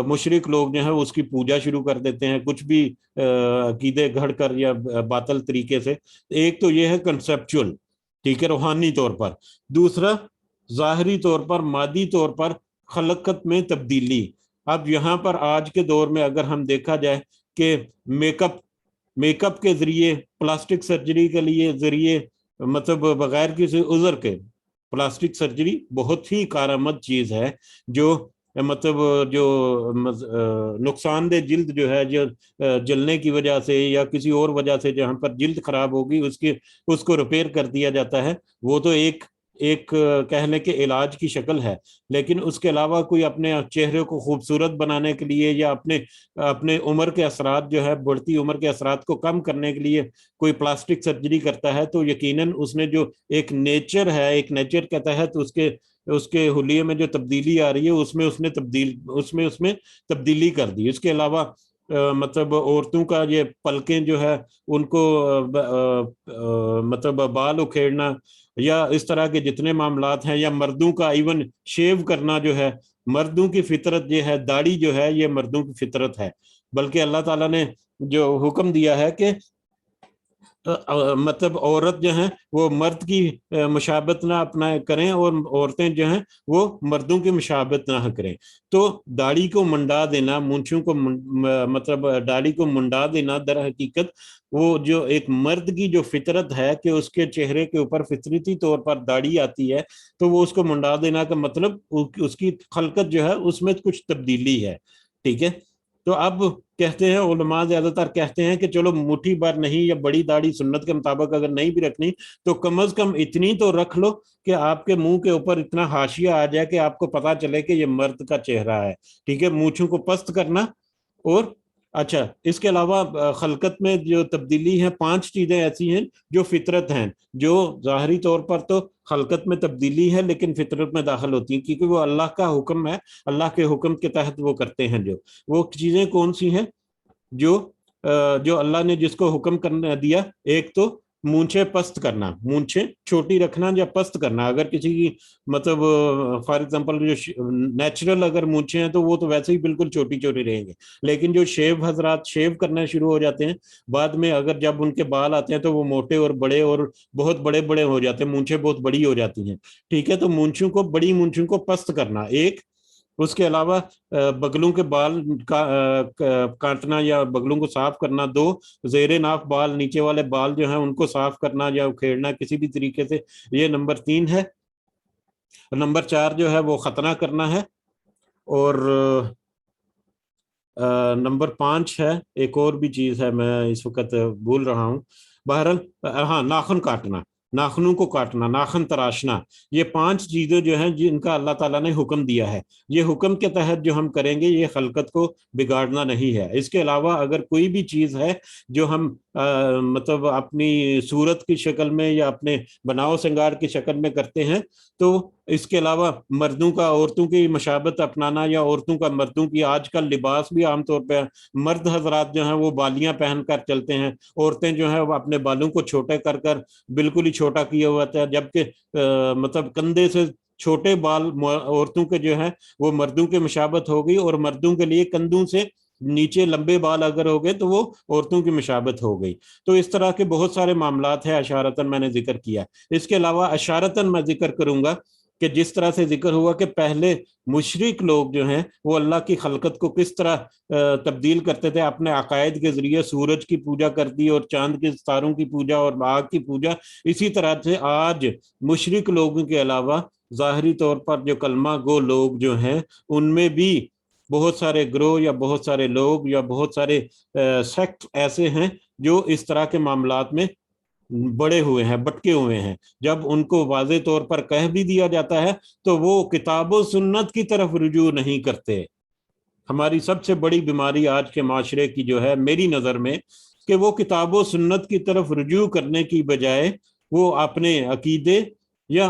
مشرک لوگ جو ہیں اس کی پوجا شروع کر دیتے ہیں، کچھ بھی عقیدے گھڑ کر یا باطل طریقے سے۔ ایک تو یہ ہے کنسیپچول، ٹھیک ہے، روحانی طور پر۔ دوسرا ظاہری طور پر، مادی طور پر خلقت میں تبدیلی۔ اب یہاں پر آج کے دور میں اگر ہم دیکھا جائے کہ میک اپ کے ذریعے، پلاسٹک سرجری کے لیے ذریعے مطلب بغیر کسی عذر کے پلاسٹک سرجری بہت ہی کارآمد چیز ہے، جو مطلب جو نقصان دہ جلد جو ہے، جو جلنے کی وجہ سے یا کسی اور وجہ سے جہاں پر جلد خراب ہوگی اس کو ریپیئر کر دیا جاتا ہے، وہ تو ایک کہہ لیں کہ علاج کی شکل ہے۔ لیکن اس کے علاوہ کوئی اپنے چہرے کو خوبصورت بنانے کے لیے یا اپنے عمر کے اثرات جو ہے، بڑھتی عمر کے اثرات کو کم کرنے کے لیے کوئی پلاسٹک سرجری کرتا ہے، تو یقیناً اس نے جو ایک نیچر ہے، ایک نیچر کے تحت اس کے حلیے میں جو تبدیلی آ رہی ہے، اس میں تبدیلی کر دی۔ اس کے علاوہ مطلب عورتوں کا یہ پلکیں جو ہے ان کو مطلب بال اکھیڑنا یا اس طرح کے جتنے معاملات ہیں، یا مردوں کا ایون شیو کرنا جو ہے، مردوں کی فطرت یہ ہے، داڑھی جو ہے یہ مردوں کی فطرت ہے، بلکہ اللہ تعالیٰ نے جو حکم دیا ہے کہ مطلب عورت جو ہیں وہ مرد کی مشابت نہ اپنا کریں، اور عورتیں جو ہیں وہ مردوں کی مشابت نہ کریں۔ تو داڑھی کو منڈا دینا، مونچھوں کو مطلب داڑھی کو منڈا دینا، در حقیقت وہ جو ایک مرد کی جو فطرت ہے کہ اس کے چہرے کے اوپر فطرتی طور پر داڑھی آتی ہے، تو وہ اس کو منڈا دینا کا مطلب اس کی خلقت جو ہے اس میں کچھ تبدیلی ہے، ٹھیک ہے۔ تو اب کہتے ہیں علماء زیادہ تر کہتے ہیں کہ چلو مٹھی بھر نہیں یا بڑی داڑھی سنت کے مطابق اگر نہیں بھی رکھنی، تو کم از کم اتنی تو رکھ لو کہ آپ کے منہ کے اوپر اتنا حاشیہ آ جائے کہ آپ کو پتا چلے کہ یہ مرد کا چہرہ ہے، ٹھیک ہے۔ مونچھوں کو پست کرنا، اور اچھا اس کے علاوہ خلقت میں جو تبدیلی ہے، 5 چیزیں ایسی ہیں جو فطرت ہیں، جو ظاہری طور پر تو خلقت میں تبدیلی ہے لیکن فطرت میں داخل ہوتی ہیں، کیونکہ وہ اللہ کا حکم ہے، اللہ کے حکم کے تحت وہ کرتے ہیں۔ جو وہ چیزیں کون سی ہیں جو اللہ نے جس کو حکم کرنا دیا؟ ایک تو مونچھیں پست کرنا، مونچھیں چھوٹی رکھنا یا پست کرنا۔ اگر کسی کی مطلب فار ایگزامپل جو نیچرل اگر مونچھیں ہیں تو وہ تو ویسے ہی بالکل چھوٹی چھوٹی رہیں گے، لیکن جو شیو حضرات شیو کرنا شروع ہو جاتے ہیں بعد میں، اگر جب ان کے بال آتے ہیں تو وہ موٹے اور بڑے اور بہت بڑے بڑے ہو جاتے ہیں، مونچھیں بہت بڑی ہو جاتی ہیں، ٹھیک ہے۔ تو بڑی مونچھوں کو پست کرنا ایک۔ اس کے علاوہ بغلوں کے بال کاٹنا یا بغلوں کو صاف کرنا دو۔ زیر ناف بال، نیچے والے بال جو ہیں ان کو صاف کرنا یا اکھیڑنا کسی بھی طریقے سے، یہ نمبر 3 ہے۔ نمبر 4 جو ہے وہ ختنہ کرنا ہے، اور نمبر 5 ہے ایک اور بھی چیز ہے، میں اس وقت بھول رہا ہوں، بہرحال ہاں ناخن کاٹنا، ناخنوں کو کاٹنا، ناخن تراشنا، یہ 5 چیزیں جو ہیں جن کا اللہ تعالیٰ نے حکم دیا ہے، یہ حکم کے تحت جو ہم کریں گے یہ خلقت کو بگاڑنا نہیں ہے۔ اس کے علاوہ اگر کوئی بھی چیز ہے جو ہم مطلب اپنی صورت کی شکل میں یا اپنے بناؤ سنگار کی شکل میں کرتے ہیں، تو اس کے علاوہ مردوں کا عورتوں کی مشابت اپنانا یا عورتوں کا مردوں کی، آج کل لباس بھی عام طور پہ مرد حضرات جو ہیں وہ بالیاں پہن کر چلتے ہیں، عورتیں جو ہیں وہ اپنے بالوں کو چھوٹے کر بالکل ہی چھوٹا کیا ہوا تھا، جبکہ مطلب کندھے سے چھوٹے بال عورتوں کے جو ہیں وہ مردوں کے مشابت ہو گئی، اور مردوں کے لیے کندھوں سے نیچے لمبے بال اگر ہو گئے تو وہ عورتوں کی مشابت ہو گئی۔ تو اس طرح کے بہت سارے معاملات ہیں، اشارتاً میں نے ذکر کیا۔ اس کے علاوہ اشارتاً میں ذکر کروں گا کہ جس طرح سے ذکر ہوا کہ پہلے مشرک لوگ جو ہیں وہ اللہ کی خلقت کو کس طرح تبدیل کرتے تھے، اپنے عقائد کے ذریعے سورج کی پوجا کر دی اور چاند کے ستاروں کی پوجا اور آگ کی پوجا، اسی طرح سے آج مشرک لوگوں کے علاوہ ظاہری طور پر جو کلمہ گو لوگ جو ہیں ان میں بھی بہت سارے گروہ یا بہت سارے لوگ یا بہت سارے سیکٹ ایسے ہیں جو اس طرح کے معاملات میں بڑے ہوئے ہیں، بٹکے ہوئے ہیں۔ جب ان کو واضح طور پر کہہ بھی دیا جاتا ہے تو وہ کتاب و سنت کی طرف رجوع نہیں کرتے۔ ہماری سب سے بڑی بیماری آج کے معاشرے کی جو ہے میری نظر میں، کہ وہ کتاب و سنت کی طرف رجوع کرنے کی بجائے وہ اپنے عقیدے یا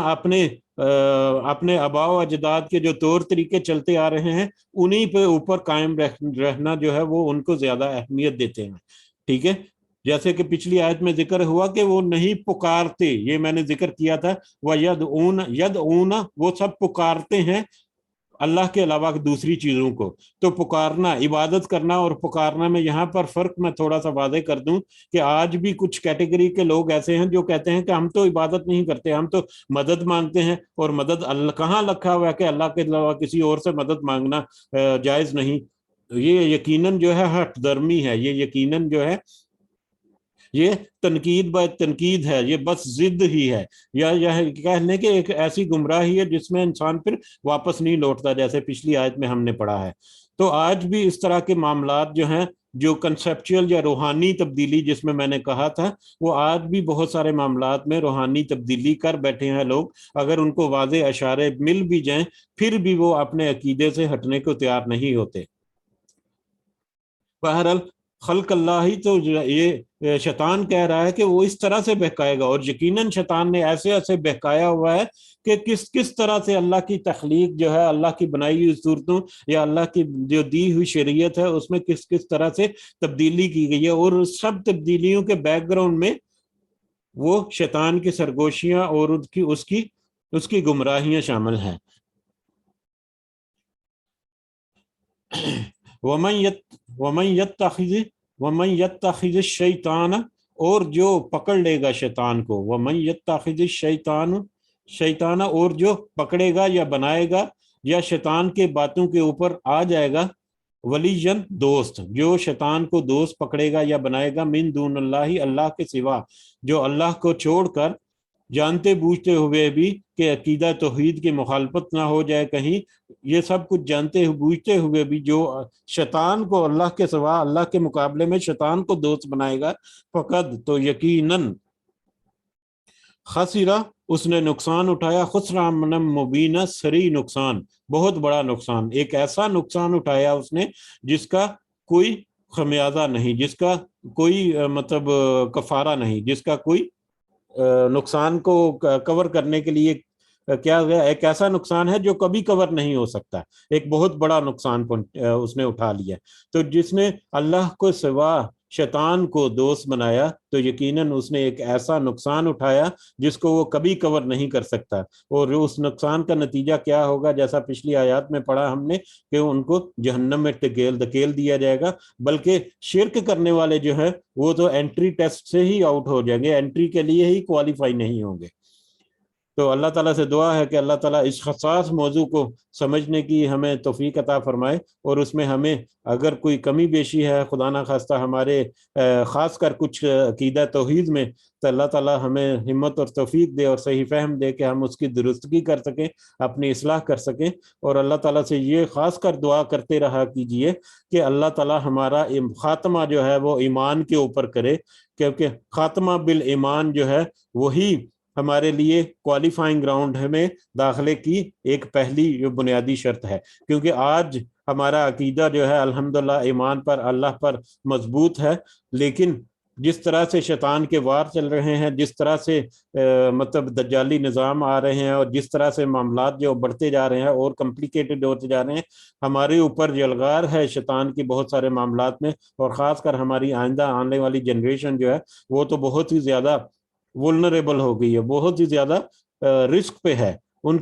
اپنے آباء و اجداد کے جو طور طریقے چلتے آ رہے ہیں انہی پہ اوپر قائم رہنا جو ہے وہ ان کو زیادہ اہمیت دیتے ہیں، ٹھیک ہے۔ جیسے کہ پچھلی آیت میں ذکر ہوا کہ وہ نہیں پکارتے، یہ میں نے ذکر کیا تھا، وَيَدْعُونَ وہ سب پکارتے ہیں اللہ کے علاوہ دوسری چیزوں کو۔ تو پکارنا، عبادت کرنا اور پکارنا میں یہاں پر فرق میں تھوڑا سا واضح کر دوں کہ آج بھی کچھ کیٹیگری کے لوگ ایسے ہیں جو کہتے ہیں کہ ہم تو عبادت نہیں کرتے، ہم تو مدد مانگتے ہیں، اور مدد اللہ کہاں لکھا ہوا ہے کہ اللہ کے علاوہ کسی اور سے مدد مانگنا جائز نہیں۔ یہ یقیناً جو ہے ہٹ درمی ہے، یہ یقیناً جو ہے یہ تنقید بہ تنقید ہے، یہ بس ضد ہی ہے، یا یہ کہہ لیں کہ ایک ایسی گمراہی ہے جس میں انسان پھر واپس نہیں لوٹتا، جیسے پچھلی آیت میں ہم نے پڑھا ہے۔ تو آج بھی اس طرح کے معاملات جو ہیں، جو کنسپچول یا روحانی تبدیلی جس میں نے کہا تھا، وہ آج بھی بہت سارے معاملات میں روحانی تبدیلی کر بیٹھے ہیں لوگ، اگر ان کو واضح اشارے مل بھی جائیں پھر بھی وہ اپنے عقیدے سے ہٹنے کو تیار نہیں ہوتے۔ بہرحال خلق اللہ ہی تو یہ شیطان کہہ رہا ہے کہ وہ اس طرح سے بہکائے گا، اور یقیناً شیطان نے ایسے ایسے بہکایا ہوا ہے کہ کس کس طرح سے اللہ کی تخلیق جو ہے، اللہ کی بنائی ہوئی صورتوں یا اللہ کی جو دی ہوئی شریعت ہے اس میں کس کس طرح سے تبدیلی کی گئی ہے، اور سب تبدیلیوں کے بیک گراؤنڈ میں وہ شیطان کی سرگوشیاں اور اس کی گمراہیاں شامل ہیں۔ وَمَن يَتَّخِذِ الشَّيْطَانَ، اور جو پکڑ لے گا شیطان کو، وَمَن يَتَّخِذِ الشَّيْطَانَ اور جو پکڑے گا یا بنائے گا یا شیطان کے باتوں کے اوپر آ جائے گا، ولیًا دوست، جو شیطان کو دوست پکڑے گا یا بنائے گا، من دون اللہ، اللہ کے سوا، جو اللہ کو چھوڑ کر جانتے بوجھتے ہوئے بھی کہ عقیدہ توحید کی مخالفت نہ ہو جائے کہیں، یہ سب کچھ جانتے بوجھتے ہوئے بھی جو شیطان کو اللہ کے سوا، اللہ کے مقابلے میں شیطان کو دوست بنائے گا، فقط تو یقیناً خسرہ، اس نے نقصان اٹھایا، خسران مبینہ، سری نقصان، بہت بڑا نقصان، ایک ایسا نقصان اٹھایا اس نے جس کا کوئی خمیازہ نہیں، جس کا کوئی مطلب کفارہ نہیں، جس کا کوئی نقصان کو کور کرنے کے لیے کیا ایک ایسا نقصان ہے جو کبھی کور نہیں ہو سکتا، ایک بہت بڑا نقصان اس نے اٹھا لیا۔ تو جس نے اللہ کو سوا شیطان کو دوست بنایا تو یقیناً اس نے ایک ایسا نقصان اٹھایا جس کو وہ کبھی کور نہیں کر سکتا، اور اس نقصان کا نتیجہ کیا ہوگا، جیسا پچھلی آیات میں پڑھا ہم نے کہ ان کو جہنم میں دھکیل دیا جائے گا، بلکہ شرک کرنے والے جو ہیں وہ تو انٹری ٹیسٹ سے ہی آؤٹ ہو جائیں گے، انٹری کے لیے ہی کوالیفائی نہیں ہوں گے۔ تو اللہ تعالیٰ سے دعا ہے کہ اللہ تعالیٰ اس حساس موضوع کو سمجھنے کی ہمیں توفیق عطا فرمائے، اور اس میں ہمیں اگر کوئی کمی بیشی ہے خدا نہ خواستہ ہمارے خاص کر کچھ عقیدہ توحید میں، تو اللہ تعالیٰ ہمیں ہمت اور توفیق دے اور صحیح فہم دے کہ ہم اس کی درستگی کر سکیں، اپنی اصلاح کر سکیں، اور اللہ تعالیٰ سے یہ خاص کر دعا کرتے رہا کیجئے کہ اللہ تعالیٰ ہمارا خاتمہ جو ہے وہ ایمان کے اوپر کرے، کیونکہ خاتمہ بالایمان جو ہے وہی ہمارے لیے کوالیفائنگ گراؤنڈ میں داخلے کی ایک پہلی جو بنیادی شرط ہے، کیونکہ آج ہمارا عقیدہ جو ہے الحمدللہ ایمان پر، اللہ پر مضبوط ہے، لیکن جس طرح سے شیطان کے وار چل رہے ہیں، جس طرح سے مطلب دجالی نظام آ رہے ہیں، اور جس طرح سے معاملات جو بڑھتے جا رہے ہیں اور کمپلیکیٹڈ ہوتے جا رہے ہیں، ہمارے اوپر یلغار ہے شیطان کی بہت سارے معاملات میں، اور خاص کر ہماری آئندہ آنے والی جنریشن جو ہے وہ تو بہت ہی زیادہ ولنریبل ہو گئی ہے، بہت ہی زیادہ رسک پہ ہے، ان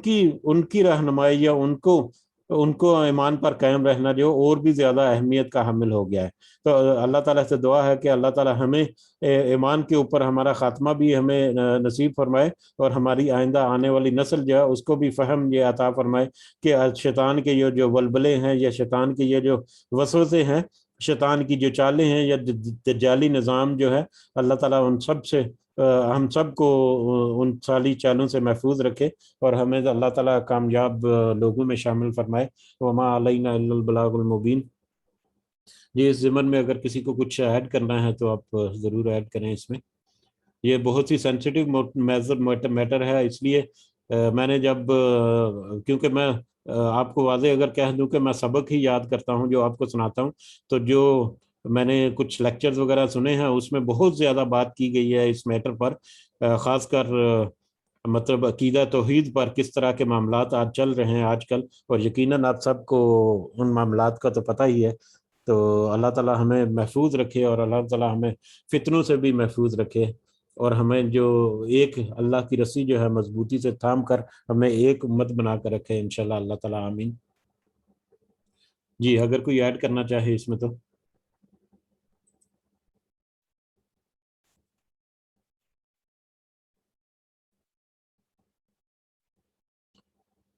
کی رہنمائی یا ان کو ایمان پر قائم رہنا جو اور بھی زیادہ اہمیت کا حامل ہو گیا ہے۔ تو اللہ تعالیٰ سے دعا ہے کہ اللہ تعالیٰ ہمیں ایمان کے اوپر ہمارا خاتمہ بھی ہمیں نصیب فرمائے، اور ہماری آئندہ آنے والی نسل جو ہے اس کو بھی فہم یہ عطا فرمائے کہ شیطان کے یہ جو ولبلے ہیں، یا شیطان کے یہ جو وسوسے ہیں، شیطان کی جو چالیں ہیں، یا دجالی نظام جو ہے، اللہ تعالیٰ ان سب سے ہم سب کو ان سالی چالوں سے محفوظ رکھے، اور ہمیں اللہ تعالیٰ کامیاب لوگوں میں شامل فرمائے۔ وما علینا الا البلاغ المبین۔ جی، اس ضمن میں اگر کسی کو کچھ ایڈ کرنا ہے تو آپ ضرور ایڈ کریں اس میں، یہ بہت ہی سینسیٹیو میٹر ہے، اس لیے میں نے جب کیونکہ میں آپ کو واضح اگر کہہ دوں کہ میں سبق ہی یاد کرتا ہوں جو آپ کو سناتا ہوں، تو جو میں نے کچھ لیکچرز وغیرہ سنے ہیں اس میں بہت زیادہ بات کی گئی ہے اس میٹر پر، خاص کر مطلب عقیدہ توحید پر کس طرح کے معاملات آج چل رہے ہیں آج کل، اور یقیناً آپ سب کو ان معاملات کا تو پتہ ہی ہے۔ تو اللہ تعالیٰ ہمیں محفوظ رکھے، اور اللہ تعالیٰ ہمیں فتنوں سے بھی محفوظ رکھے، اور ہمیں جو ایک اللہ کی رسی جو ہے مضبوطی سے تھام کر ہمیں ایک امت بنا کر رکھے انشاءاللہ، اللہ تعالیٰ آمین۔ جی، اگر کوئی ایڈ کرنا چاہے اس میں تو۔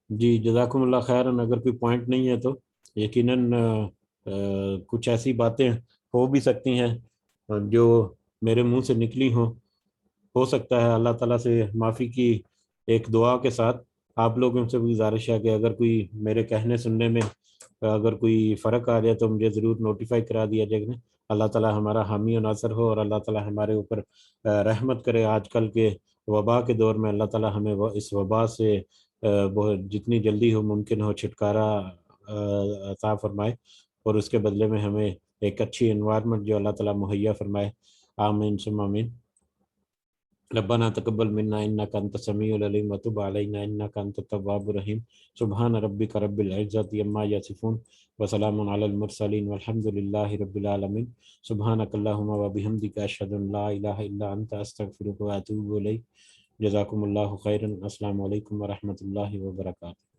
جی، جزاکم اللہ خیرن، اگر کوئی پوائنٹ نہیں ہے تو یقیناً کچھ ایسی باتیں ہو بھی سکتی ہیں جو میرے منہ سے نکلی ہوں، ہو سکتا ہے اللہ تعالیٰ سے معافی کی ایک دعا کے ساتھ آپ لوگوں سے بھی گزارش ہے کہ اگر کوئی میرے کہنے سننے میں اگر کوئی فرق آ جائے تو مجھے ضرور نوٹیفائی کرا دیا جائے گا۔ اللہ تعالیٰ ہمارا حامی و ناصر ہو، اور اللہ تعالیٰ ہمارے اوپر رحمت کرے۔ آج کل کے وبا کے دور میں اللہ تعالیٰ ہمیں اس وبا سے بہت جتنی جلدی ہو ممکن ہو چھٹکارا عطا فرمائے، اور اس کے بدلے میں ہمیں ایک اچھی انوائرمنٹ جو اللہ تعالیٰ مہیا فرمائے۔ آمین ثم آمین۔ ربنا تقبل منا انك انت السميع العليم وتب علينا انك انت التواب الرحيم۔ سبحان ربك رب العزة عما يصفون وسلام على المرسلين والحمد لله رب العالمين۔ سبحانك اللهم وبحمدك اشهد ان لا اله الا انت استغفرك واتوب اليك۔ جزاكم الله خيرا۔ السلام علیکم ورحمۃ اللہ وبرکاتہ۔